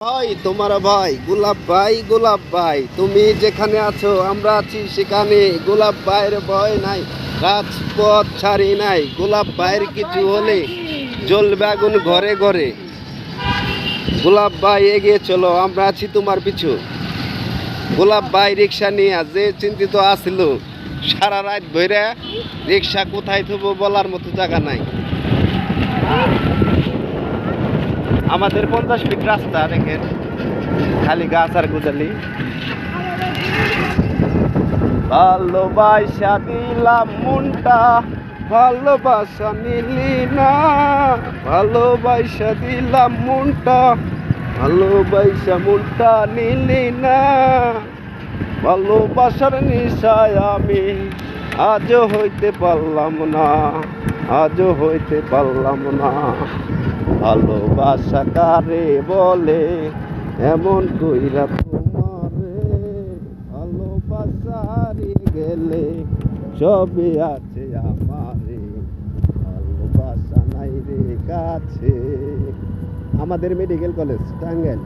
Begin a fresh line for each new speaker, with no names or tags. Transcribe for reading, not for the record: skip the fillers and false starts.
ভাই তোমার ভাই গোলাপ ভাই তুমি যেখানে আছো আমরা আছি সেখানে। গোলাপ ভাইয়ের ভয় নাই, রাজপথ ছাড়ি নাই। গোলাপ ভাইয়ের কিছু হলে জ্বলবে আগুন ঘরে ঘরে। গোলাপ ভাই এগিয়ে চলো, আমরা আছি তোমার পিছু। গোলাপ ভাই রিক্সা নিয়ে যে চিন্তিত আসিল, সারা রাত ভৈরা রিক্সা কোথায় থবো বলার মতো জায়গা নাই। আমাদের 50 ফিট রাস্তা দেখেন, খালি গাছ আর গুজালি। ভালোবাসা দিলাম মনটা, ভালোবাসা নিলি না। ভালোবাসা দিলাম মনটা, ভালোবাসা মনটা নিলি না। ভালোবাসার নেশায় আমি আজও হইতে পারলাম না, আজও হইতে পারলাম না। ভালোবাসা কারে বলে এমন কইরা তোমারে। ভালোবাসা হারিয়ে গেলে সবই আছে আমারে, ভালোবাসা নাই রে কাছে। আমাদের মেডিকেল কলেজ টাঙ্গাইল।